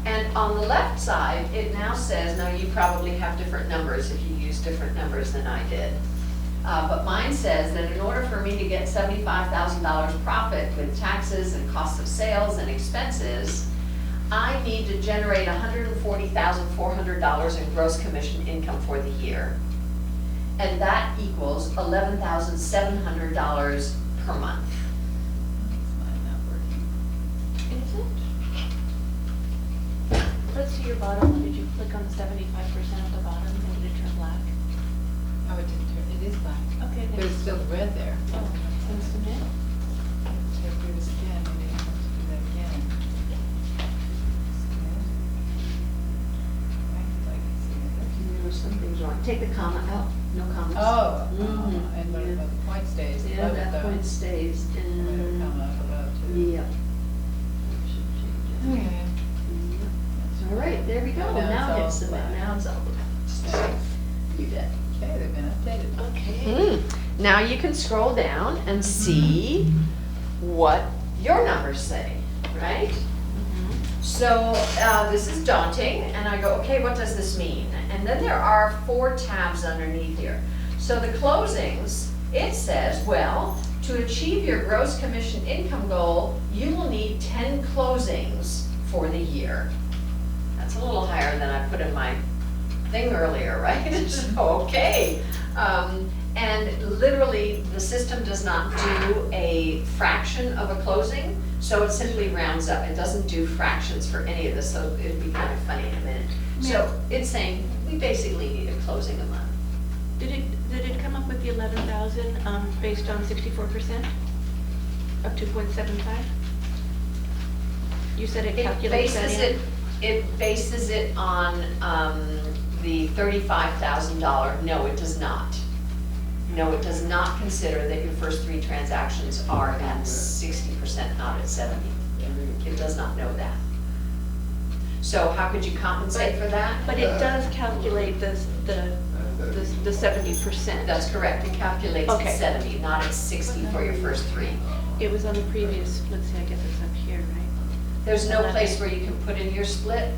And on the left side, it now says, now you probably have different numbers if you use different numbers than I did. But mine says that in order for me to get $75,000 profit with taxes and cost of sales and expenses, I need to generate $140,400 in gross commission income for the year. And that equals $11,700 per month. It's not working. Is it? Let's see your bottom. Did you click on the 75% at the bottom and did it turn black? Oh, it didn't turn, it is black. Okay, But it's still red there. Oh, and submit. Check through this again, maybe I have to do that again. Something's wrong. Take the comma out. No commas. Oh, Mhm. and what about the point stays Yeah, above it that though? point stays. Wait, And comma above too. yep. Should change it. Okay. Yep. All right, there we go. Now Now it's hit all submit. black. Now it's all black. You did. Okay, they've been updated. Okay. Now you can scroll down and see what your numbers say, right? So this is daunting, and I go, okay, what does this mean? And then there are 4 tabs underneath here. So the closings, it says, well, to achieve your gross commission income goal, you will need 10 closings for the year. That's a little higher than I put in my thing earlier, right? So, okay. And literally, the system does not do a fraction of a closing, so it simply rounds up. It doesn't do fractions for any of this, so it'd be kind of funny in a minute. So it's saying, we basically need a closing a month. Did it come up with the 11,000 based on 64% of 2.75? You said it calculates that in? It bases it on the $35,000. No, it does not. No, it does not consider that your first 3 transactions are at 60%, not at 70. It does not know that. So how could you compensate for that? But it does calculate the 70%. That's correct. It calculates at Okay. 70, not at 60 for your first 3. It was on the previous, let's see, I guess it's up here, right? There's no place where you can put in your split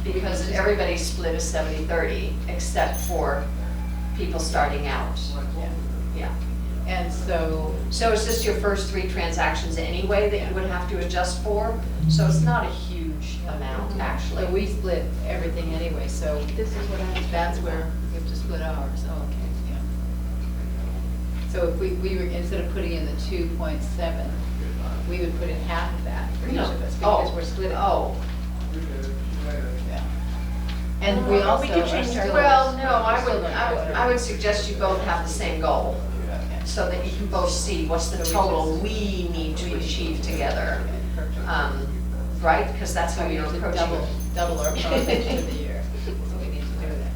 because everybody's split is 70-30 except for people starting out. Yeah. And so, So it's just your first 3 transactions anyway that you would have to adjust for. So it's not a huge amount, actually. so we split everything anyway, so This is what I was. that's where we have to split ours. Oh, okay, yeah. So if we were, instead of putting in the 2.7, we would put in half of that for each of us because we're splitting. Oh, Yeah. And we Oh, also we could are change still. well, no, we're still going I would suggest you both have the same goal Okay. so that you can both see what's the total we need to achieve together. Okay, perfect. Right? Because that's how So we you're need to approaching double it. our profit for the year. So we need to do that.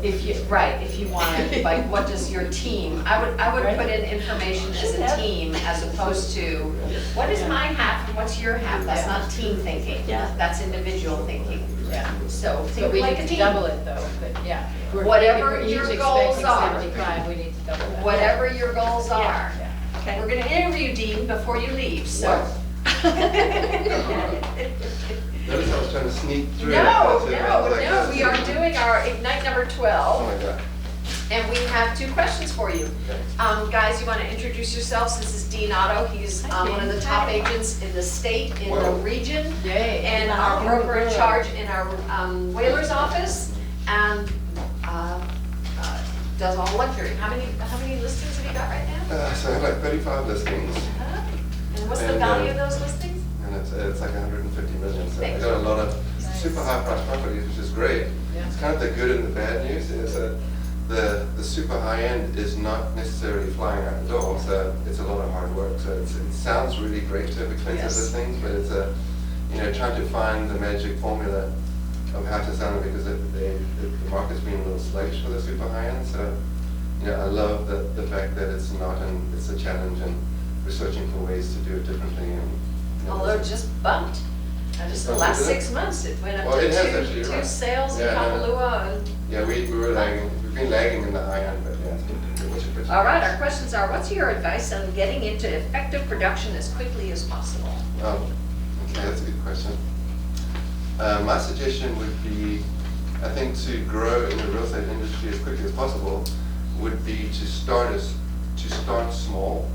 If you, right, if you want to, like, what does your team, I would put in information as a team as opposed to, what is my half and what's your half? That's not team thinking. Yeah. That's individual thinking. Yeah. So So think we like need a to team. double it though, but yeah. Whatever If we're your each goals expecting are. 75, we need to double that. Whatever your goals are. Yeah. Okay. We're gonna interview Dean before you leave, so. Notice I was trying to sneak through. No, That's it. I was like, no, we are doing our Ignite number Oh 12, my God. and we have 2 questions for you. Okay. Guys, you want to introduce yourselves? This is Dean Otto. He's one of the top agents in the state, in the Whoa. region, Yay. and our broker in charge in our Whalers office, and does all luxury. How many listings have you got right now? So I have like 35 listings, And what's the And, value of those listings? and it's like 150 million. So I Thank got a you. lot of super high price properties, which is great. Yeah. It's kind of the good and the bad news is that the super high end is not necessarily flying out the door. So it's a lot of hard work. So it sounds really great to have expensive Yes. listings, but it's trying to find the magic formula of how to sell them because the market's been a little sluggish for the super high end. So, I love the fact that it's not, and it's a challenge, and we're searching for ways to do it differently. And, Although it just bumped. Just the Oh, last did it? 6 months, it went up Well, to it has actually, two right. sales in Yeah, yeah. Kapalua. And yeah, we were lagging. We've been lagging in the high end, but yeah, it's pretty. all right, our questions are, what's your advice on getting into effective production as quickly as possible? Okay, that's a good question. My suggestion would be, I think to grow in the real estate industry as quickly as possible would be to start small,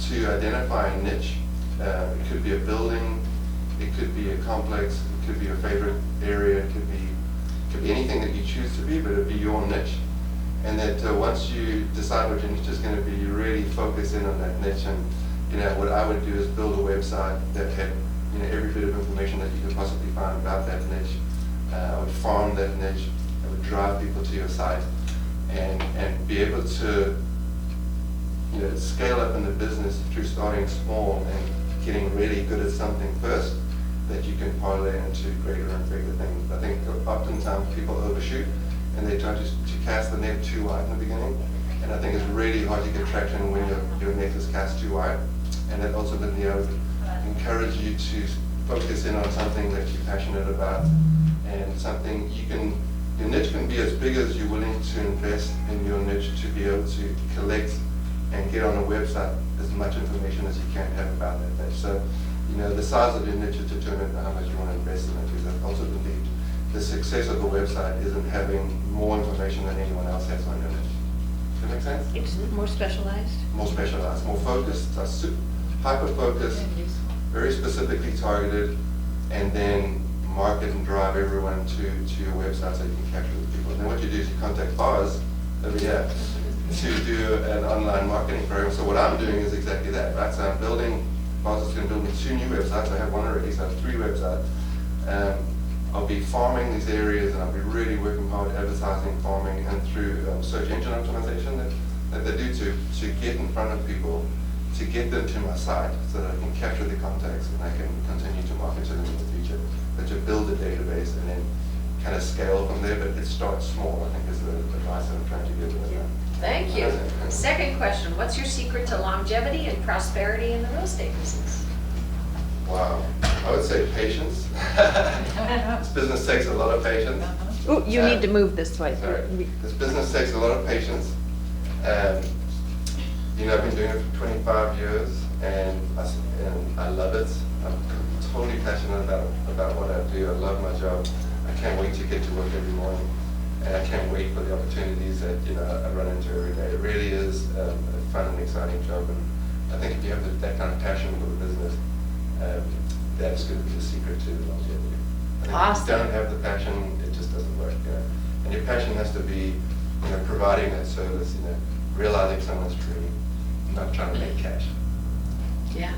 to identify a niche. It could be a building, it could be a complex, it could be your favorite area, it could be anything that you choose to be, but it'd be your niche. And that once you decide what your niche is going to be, you really focus in on that niche. And what I would do is build a website that had every bit of information that you could possibly find about that niche. I would farm that niche. I would drive people to your site, and be able to scale up in the business through starting small and getting really good at something first that you can parlay into greater and bigger things. I think oftentimes people overshoot and they try to cast the net too wide in the beginning, and I think it's really hard to get traction when your net is cast too wide. And that ultimately I would encourage you to focus in on something that you're passionate about, and something your niche can be as big as you're willing to invest in your niche to be able to collect and get on a website as much information as you can have about that niche. So, the size of your niche is determined by how much you want to invest in it, because ultimately the success of the website isn't having more information than anyone else has on your niche. Does that make sense? It's more specialized? More specialized, more focused, hyper-focused, very specifically targeted, and then market and drive everyone to your website so you can capture the people. And then what you do is you contact bars over here to do an online marketing program. So what I'm doing is exactly that, right? So I'm building, bars is going to build me 2 new websites. I have one already, so I have 3 websites. I'll be farming these areas, and I'll be really working hard advertising, farming, and through search engine optimization that they do to get in front of people, to get them to my site so that I can capture the contacts and I can continue to market to them in the future. But to build a database and then kind of scale from there, but it starts small, I think is the advice that I'm trying to give with that. Thank you. Second question, what's your secret to longevity and prosperity in the real estate business? Wow, I would say patience. This business takes a lot of patience. Oh, you need to move this way. Sorry. This business takes a lot of patience. I've been doing it for 25 years, and I love it. I'm totally passionate about what I do. I love my job. I can't wait to get to work every morning, and I can't wait for the opportunities that I run into every day. It really is a fun and exciting job, and I think if you have that kind of passion for the business, that's going to be the secret to the longevity. I think Awesome. If you don't have the passion, it just doesn't work. And your passion has to be providing that service, realizing someone's dream, not trying to make cash. Yeah.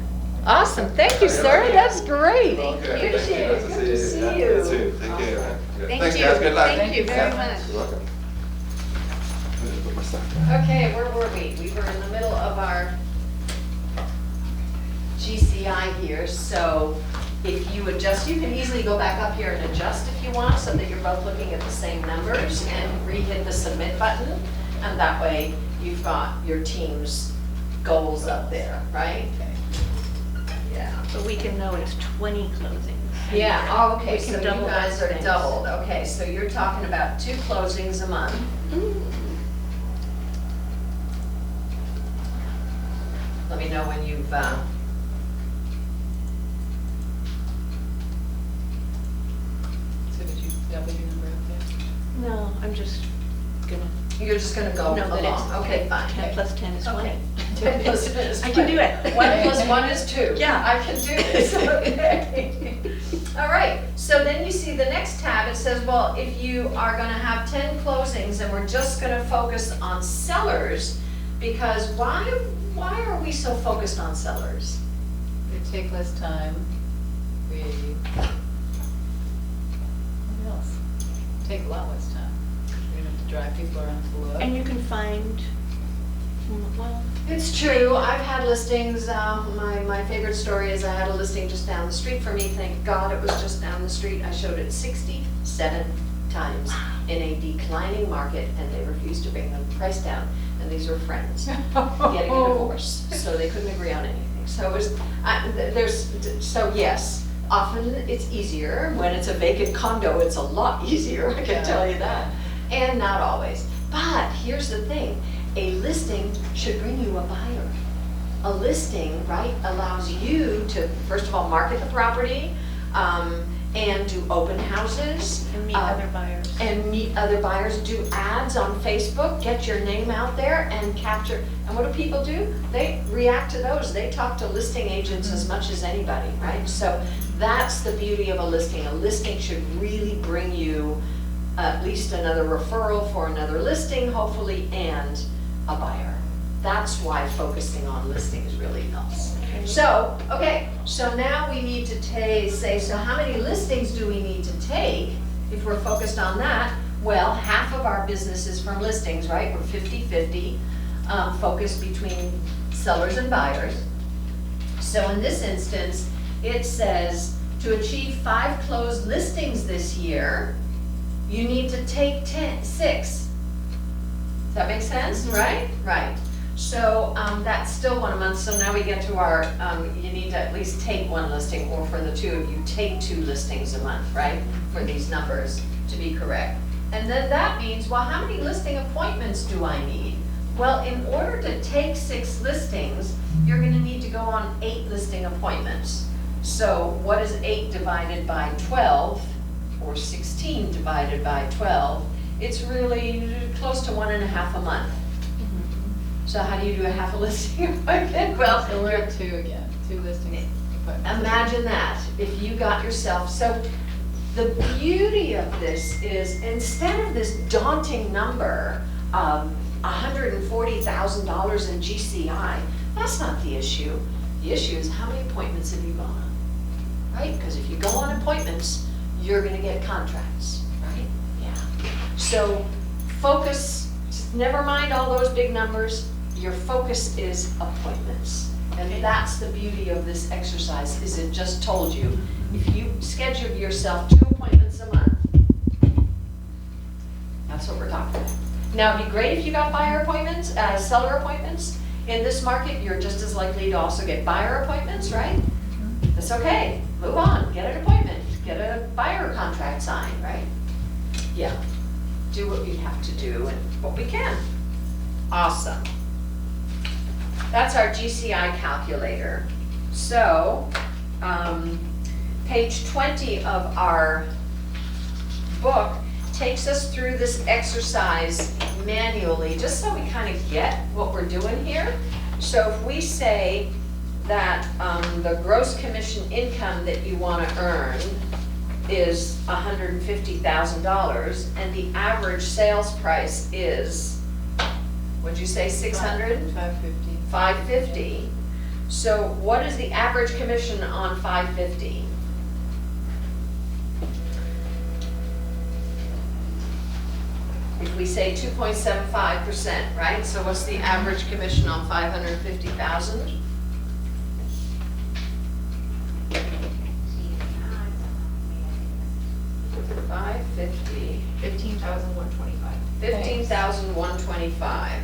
Awesome. Thank you, sir. That's great. Okay, Appreciate it. thank Good you. to see Yeah, you. too. Take care, man. Yeah. Thank Thanks, you. guys. Good luck. Thank you very Yeah. much. You're welcome. I'm gonna put my stuff down. Okay, where were we? We were in the middle of our GCI here, so if you adjust, you can easily go back up here and adjust if you want, so that you're both looking at the same numbers, and re-hit the submit button, and that way you've got your team's goals up there, right? Yeah. But we can know it's 20 closings. Yeah, oh, okay, We can so you double guys those are things. doubled, okay, so you're talking about 2 closings a month. Let me know when you've, So did you double your number up there? No, I'm just gonna, you're just gonna go no, that along, it's okay, fine. 10 plus 10 is 20. Okay. 10 plus 10 is I can do 20. it. 1 plus 1 is 2. Yeah. I can do this, okay. All right, so then you see the next tab, it says, well, if you are gonna have 10 closings and we're just gonna focus on sellers, because why are we so focused on sellers? They take less time. What else? Take a lot less time. We don't have to drive people around to look. And you can find, well, It's true, I've had listings, my favorite story is I had a listing just down the street from me, thank God it was just down the street. I showed it 67 times in a declining market, and they refused to bring the price down. And these were friends getting a divorce, so they couldn't agree on anything. So it was, so yes, often it's easier. When it's a vacant condo, it's a lot easier, I can tell you that. And not always. But here's the thing, a listing should bring you a buyer. A listing, right, allows you to, first of all, market the property, and do open houses. And meet other buyers. And meet other buyers, do ads on Facebook, get your name out there and capture. And what do people do? They react to those. They talk to listing agents as much as anybody, right? So that's the beauty of a listing. A listing should really bring you at least another referral for another listing, hopefully, and a buyer. That's why focusing on listings really helps. So, okay, so now we need to say, so how many listings do we need to take if we're focused on that? Well, half of our business is from listings, right? We're 50-50, focused between sellers and buyers. So in this instance, it says to achieve 5 closed listings this year, you need to take 6. Does that make sense, right? Right. So that's still 1 a month, so now we get to our, you need to at least take 1 listing, or for the 2 of you, take 2 listings a month, right? For these numbers to be correct. And then that means, well, how many listing appointments do I need? Well, in order to take 6 listings, you're gonna need to go on 8 listing appointments. So what is 8 divided by 12, or 16 divided by 12? It's really close to 1.5 a month. So how do you do a half a listing appointment? Well, So we're at 2 again, 2 listing appointments. imagine that, if you got yourself, so the beauty of this is, instead of this daunting number of $140,000 in GCI, that's not the issue. The issue is how many appointments have you gone on, right? Because if you go on appointments, you're gonna get contracts, right? Yeah. So focus, never mind all those big numbers, your focus is appointments. And that's the beauty of this exercise, is it just told you, if you schedule yourself 2 appointments a month, that's what we're talking about. Now, it'd be great if you got buyer appointments, seller appointments. In this market, you're just as likely to also get buyer appointments, right? That's okay, move on, get an appointment, get a buyer contract signed, right? Yeah, do what we have to do and what we can. Awesome. That's our GCI calculator. So, page 20 of our book takes us through this exercise manually, just so we kind of get what we're doing here. So if we say that the gross commission income that you want to earn is $150,000, and the average sales price is, what'd you say, 600? 550. 550. So what is the average commission on 550? If we say 2.75%, right? So what's the average commission on 550,000? $550. 15,125. 15,125.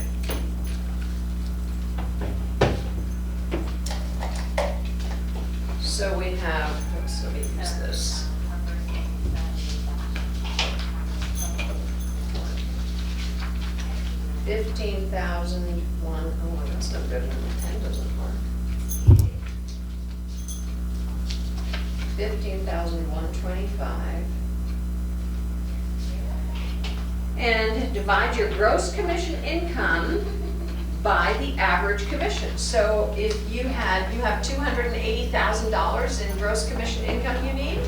So we have, oops, let me use this. $15,001, oh, that's no good, the pen doesn't work. 15,125. And divide your gross commission income by the average commission. So if you have $280,000 in gross commission income you need?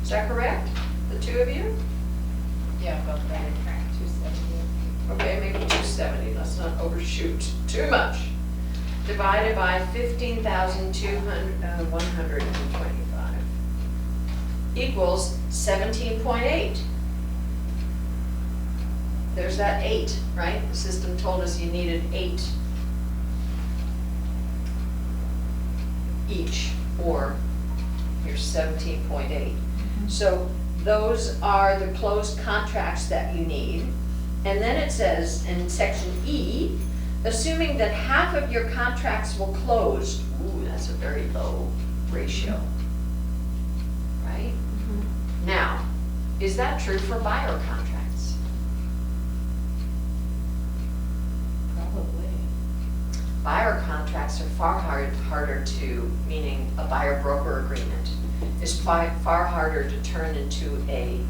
Is that correct? The 2 of you? Yeah, about that, 270. Okay, maybe 270, let's not overshoot too much. Divided by 15,125 equals 17.8. There's that 8, right? The system told us you needed 8 each, or here's 17.8. So those are the closed contracts that you need. And then it says in section E, assuming that half of your contracts will close, ooh, that's a very low ratio, right? Now, is that true for buyer contracts? Probably. Buyer contracts are far harder to, meaning a buyer-broker agreement. is far harder to turn into a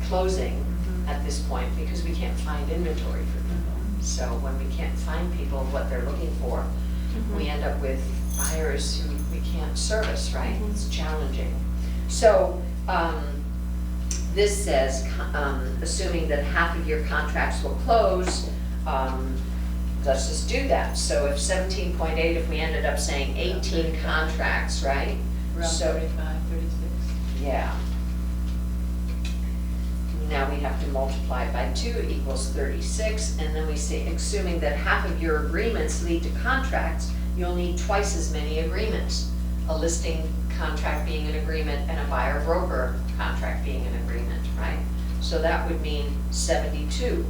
closing at this point because we can't find inventory for people. So when we can't find people what they're looking for, we end up with buyers who we can't service, right? It's challenging. So this says, assuming that half of your contracts will close, let's just do that. So if 17.8, if we ended up saying 18 contracts, right? Around So- 35, 36. Yeah. Now we have to multiply it by 2 equals 36, and then we say, assuming that half of your agreements lead to contracts, you'll need twice as many agreements. A listing contract being an agreement and a buyer broker contract being an agreement, right? So that would mean 72.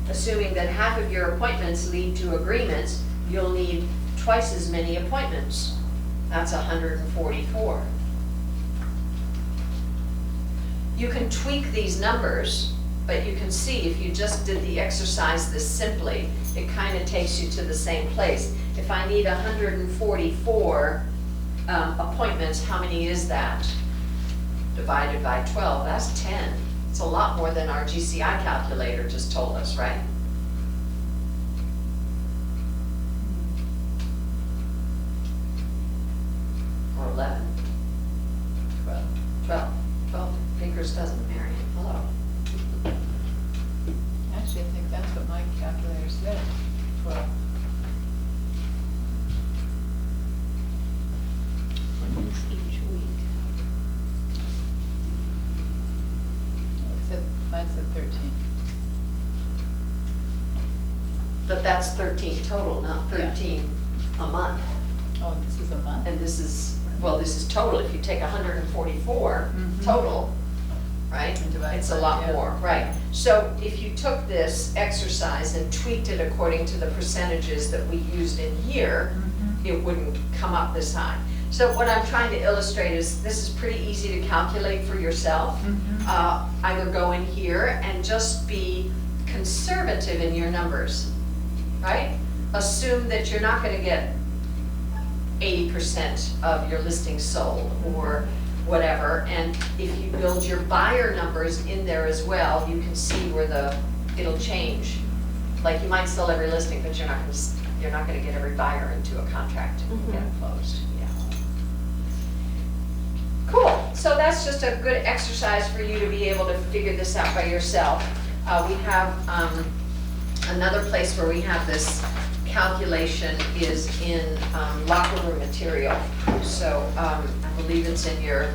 Assuming that half of your appointments lead to agreements, you'll need twice as many appointments. That's 144. You can tweak these numbers, but you can see if you just did the exercise this simply, it kind of takes you to the same place. If I need 144 appointments, how many is that? Divided by 12, that's 10. It's a lot more than our GCI calculator just told us, right? Or 11. 12. 12. 12 fingers doesn't, Marion. Hello. Actually, I think that's what my calculator said, 12. Each week. It said, mine said 13. But that's 13 total, not 13 a month. Oh, this is a month? And this is, well, this is total. If you take 144 Mhm. total, right? And divide It's a by, lot yeah. more, right? So if you took this exercise and tweaked it according to the percentages that we used in here, Mhm. it wouldn't come up this high. So what I'm trying to illustrate is this is pretty easy to calculate for yourself. Mhm. Either go in here and just be conservative in your numbers, right? Assume that you're not gonna get 80% of your listings sold or whatever, and if you build your buyer numbers in there as well, you can see where it'll change. Like you might sell every listing, but you're not gonna get every buyer into a contract and get it closed, yeah. Cool, so that's just a good exercise for you to be able to figure this out by yourself. We have another place where we have this calculation is in locker room material. So I believe it's in your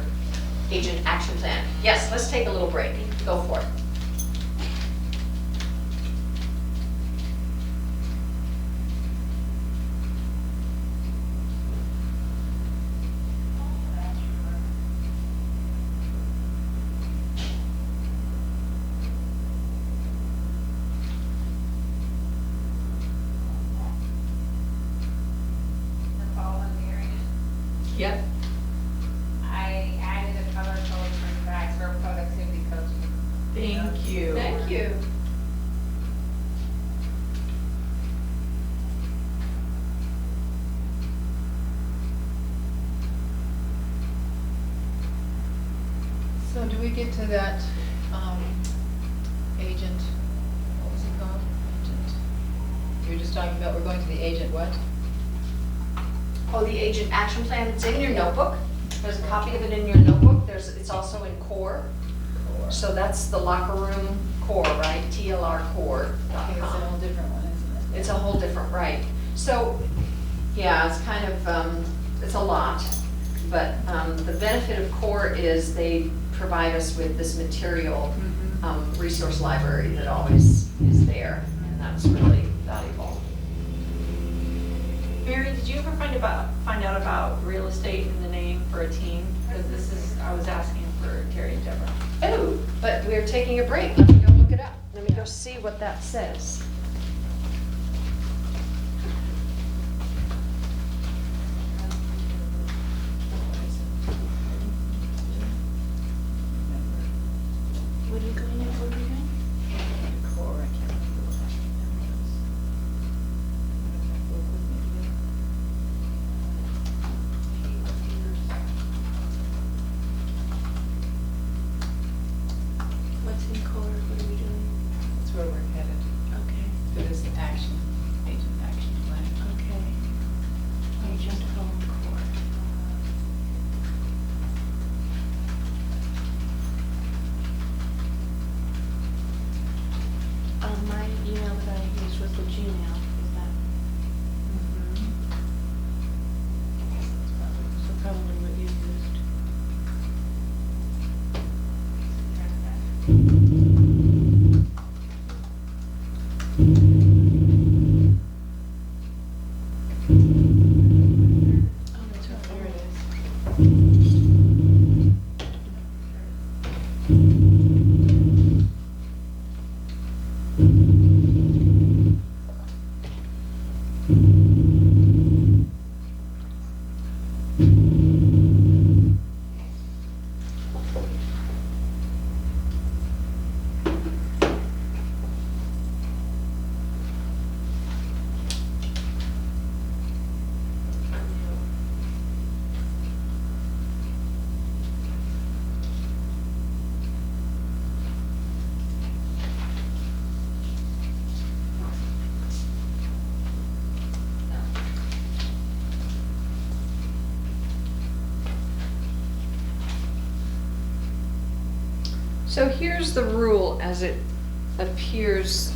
agent action plan. Yes, let's take a little break. Go for it. Nicole and Marion. Yep. I added a color code for you guys for productivity coaching. Thank you. Thank you. So do we get to that agent, what was it called? Agent. You were just talking about, we're going to the agent what? Oh, the agent action plan, it's in your notebook. There's a copy of it in your notebook. It's also in core. So that's the locker room core, right? Okay, it's a TLRcore.com. whole different one, isn't it? It's a whole different, right. So, yeah, it's kind of, it's a lot. But the benefit of core is they provide us with this material resource library that always is there. And that's really valuable. Mary, did you ever find out about real estate in the name for a team? Because I was asking for Terry and Deborah. Oh, but we're taking a break. Let me go look it up. Let me go see what that says. What are you going in for again? Core, I can't remember what that was. Work with me today. us with Gmail, is that, so probably what you used. Oh, that's right, there it is. So here's the rule as it appears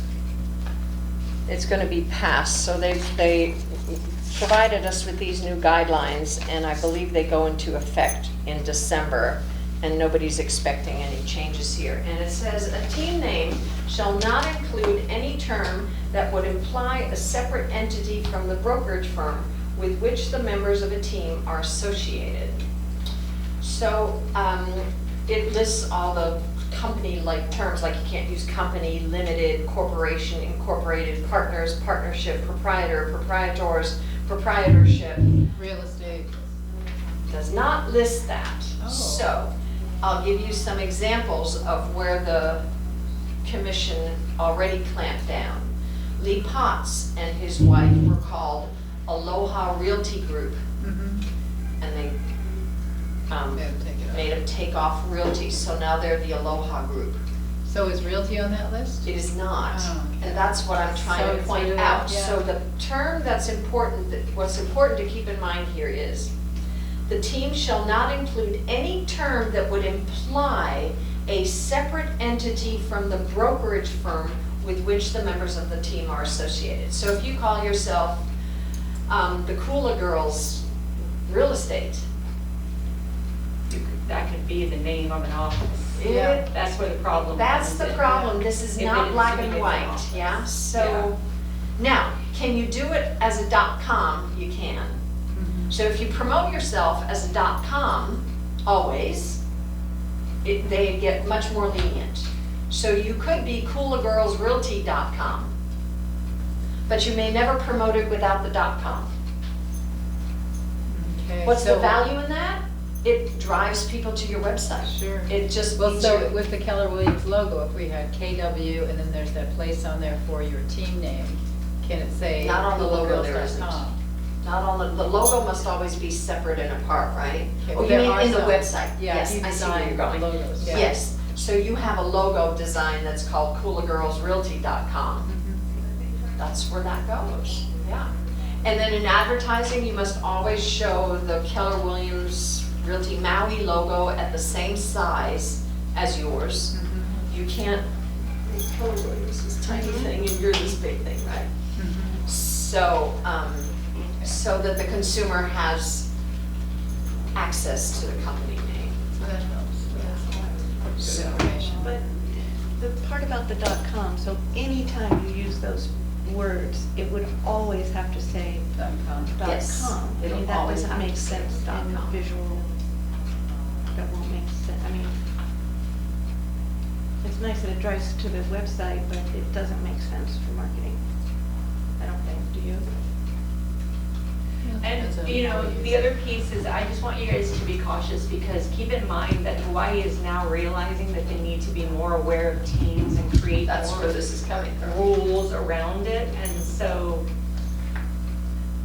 it's going to be passed. So they provided us with these new guidelines, and I believe they go into effect in December, and nobody's expecting any changes here. And it says, a team name shall not include any term that would imply a separate entity from the brokerage firm with which the members of a team are associated. So it lists all the company-like terms, like you can't use company, limited, corporation, incorporated, partners, partnership, proprietor, proprietors, proprietorship. Real estate. Does not list that. Oh. So I'll give you some examples of where the commission already clamped down. Lee Potts and his wife were called Aloha Realty Group, and they made them take off realty, so now they're the Aloha Group. So is realty on that list? It is not, Oh, okay. and that's what I'm So trying to it's point really- out. yeah. So the term that's important, what's important to keep in mind here is, the team shall not include any term that would imply a separate entity from the brokerage firm with which the members of the team are associated. So if you call yourself the Kula Girls Real Estate, That could be the name of an office. Yeah. That's where the problem that's comes the in. problem. This is If not it black and is white, office. yeah? So, now, can you do it as a .com? You can. So if you promote yourself as a .com, always, they get much more lenient. So you could be coolagirlsrealty.com, but you may never promote it without the .com. Okay, What's the so- value in that? It drives people to your website. Sure. It just Well, means so you're- with the Keller Williams logo, if we had KW and then there's that place on there for your team name, can it say Not on the logo, there isn't. coolagirls.com? Not on the logo must always be separate and apart, right? Okay, Oh, well, you there mean are in the some. website? Yeah, Yes, you I see where you're design going. logos, yeah. Yes, so you have a logo design that's called coolagirlsrealty.com. That's where that goes, yeah. And then in advertising, you must always show the Keller Williams Realty Maui logo at the same size as yours. You can't, Keller Williams is this tiny thing and you're this big thing, right? So, so that the consumer has access to the company name. So that helps. Good So- information. But the part about the .com, so anytime you use those words, it would always have to say .com. Yes, .com. I it'll mean, that always doesn't have to make say sense in .com. visual, that won't make sense, I mean, it's nice that it drives to the website, but it doesn't make sense for marketing. I don't think, do you? Depends on And, you know, how you the use other it. piece is, I just want you guys to be cautious, because keep in mind that Hawaii is now realizing that they need to be more aware of teams and create That's more where this is coming from. rules around it, and so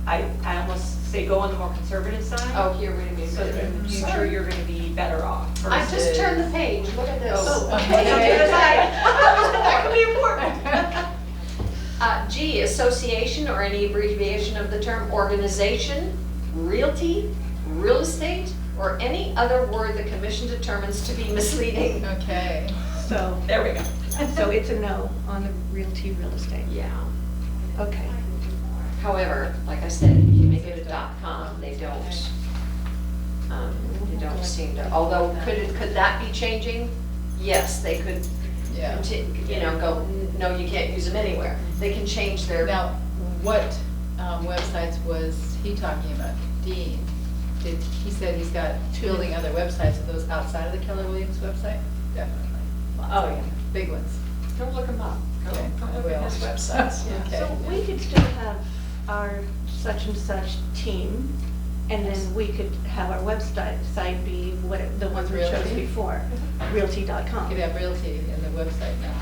I almost say go on the more conservative side. Oh, here, wait a minute. So that in the future, you're gonna be better off. I just versus- turned the page, look at this. Oh, okay. That could be important. G, association or any abbreviation of the term organization, realty, real estate, or any other word the commission determines to be misleading. Okay. So, There we go. so it's a no on the realty real estate. Yeah. Okay. However, like I said, if you make it a .com, they don't seem to, although could that be changing? Yes, they could, Yeah. go, no, you can't use them anywhere. They can change their. Now, what websites was he talking about? Dean? He said he's got building other websites. Are those outside of the Keller Williams website? Definitely. Oh, yeah. Big ones. Go look them up. Go Okay, go I look at will. his websites. Okay. So we could still have our such and such team, and then we could have our website site be the ones we chose Realty? before, realty.com. You could have Realty in the website now,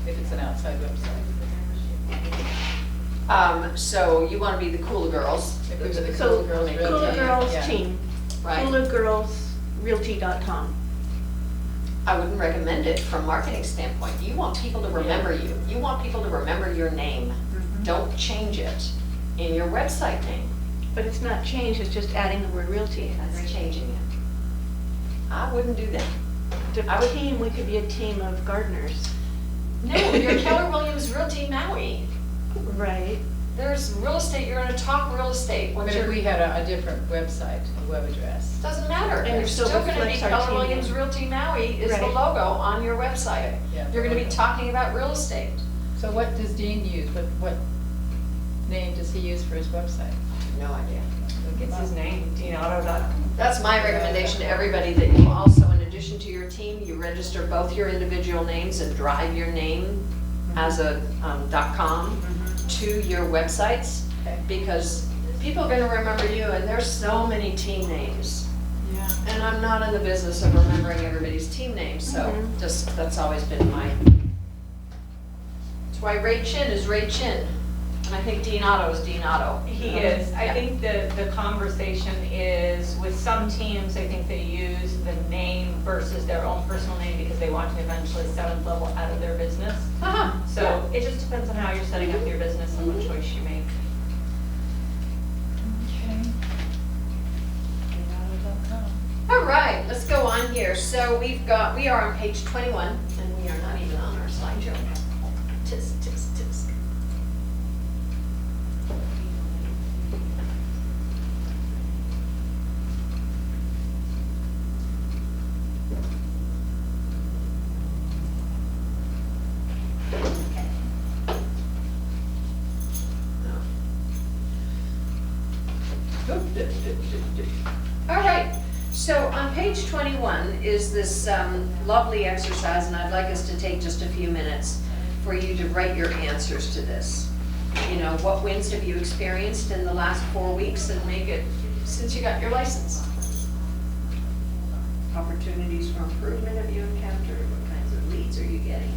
if it's an outside website. So you want to be the Cooler Girls. If we were the So, Cooler Girls Realty. Cooler Girls yeah. team, Right. Cooler Girls Realty.com. I wouldn't recommend it from a marketing standpoint. You want people to remember you. You want people to remember your name. Don't change it in your website name. But it's not changed, it's just adding the word realty. That's changing it. I wouldn't do that. The team, we could be a team of gardeners. No, you're Keller Williams Realty Maui. Right. There's real estate, you're gonna talk real estate. But What's if your, we had a different website, a web address. doesn't matter. And it You're still still gonna be reflects our Keller team Williams name. Realty Maui is the Right. logo on your website. Yeah. You're gonna be talking about real estate. So what does Dean use? What name does he use for his website? No idea. It's his name, DeanAuto.com. That's my recommendation to everybody, that you also, in addition to your team, you register both your individual names and drive your name as a .com to your websites, Okay. because people are gonna remember you, and there's so many team names. Yeah. And I'm not in the business of remembering everybody's team names, so Mhm. just, that's always been my. That's why Ray Chin is Ray Chin, and I think Dean Otto is Dean Otto. He is. I Yeah. think the conversation is, with some teams, I think they use the name versus their own personal name because they want to eventually seventh level out of their business. Uh-huh. So it just depends on how you're setting up your business and what choice you make. Okay. DeanAuto.com. All right, let's go on here. So we are on page 21, and we are not even on our slideshow. Tisk, tisk, tisk. All right, so on page 21 is this lovely exercise, and I'd like us to take just a few minutes for you to write your answers to this. You know, what wins have you experienced in the last 4 weeks, and make it since you got your license? Opportunities for improvement have you encountered? What kinds of leads are you getting?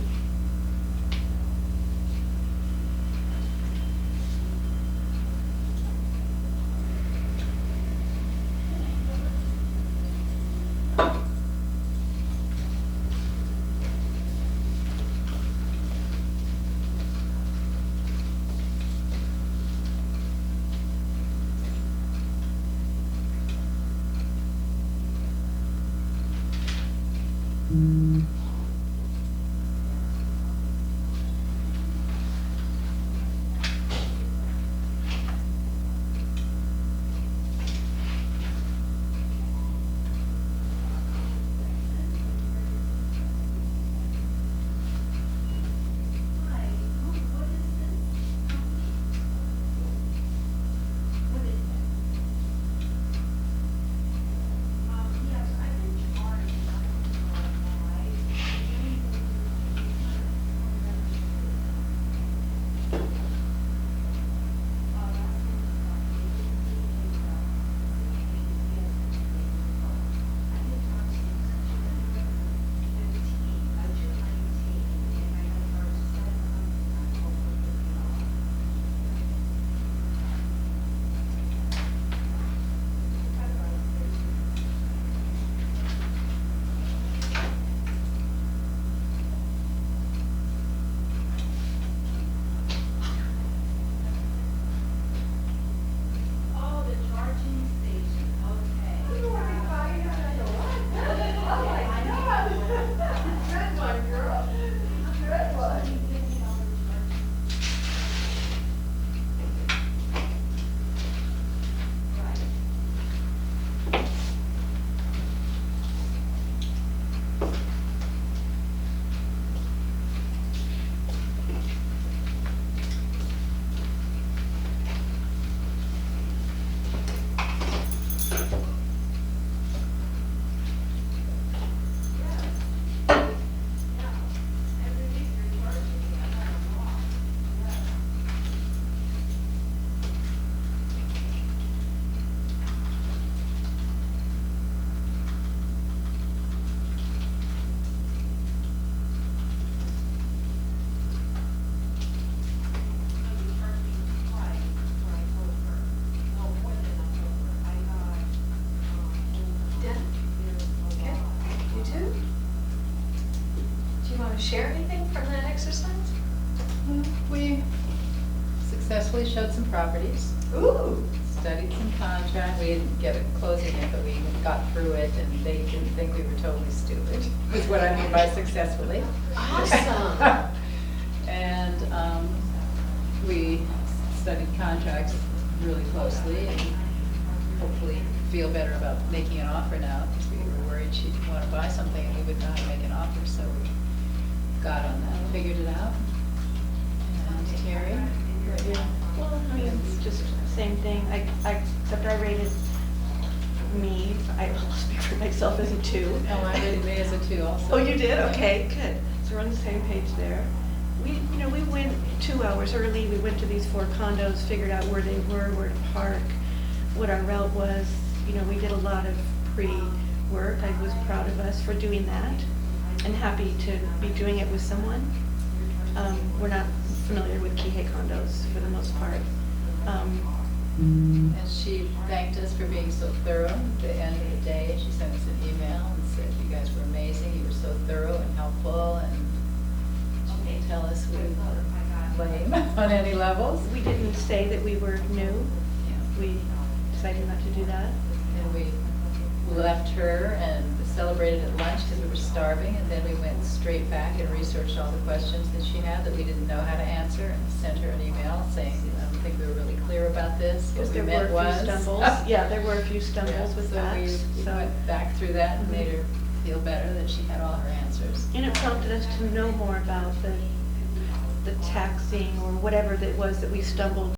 to share anything from that exercise? We successfully showed some properties, Ooh. studied some contract. We didn't get a closing yet, but we got through it, and they didn't think we were totally stupid, is what I mean by successfully. Awesome. And we studied contracts really closely and hopefully feel better about making an offer now, because we were worried she'd want to buy something and we would not make an offer, so we got on that, figured it out. And Terry? Well, I mean, it's just same thing, except I rated me, I will speak for myself as a 2. Oh, I rated me as a 2 also. Oh, you did? Okay, good. So we're on the same page there. We went 2 hours early, we went to these 4 condos, figured out where they were, where to park, what our route was. We did a lot of pre-work. I was proud of us for doing that and happy to be doing it with someone. We're not familiar with Kihei condos for the most part. And she thanked us for being so thorough at the end of the day. She sent us an email and said, you guys were amazing, you were so thorough and helpful, and she didn't tell us we were lame on any levels. We didn't say that we were new. Yeah. We decided not to do that. And we left her and celebrated at lunch because we were starving, and then we went straight back and researched all the questions that she had that we didn't know how to answer, and sent her an email saying, I don't think we were really clear about this. Because What there we were meant a few was. stumbles. Yeah, there were a few stumbles Yeah, with so that. we went back through that and made her feel better that she had all her answers. And it prompted us to know more about the taxing or whatever that was that we stumbled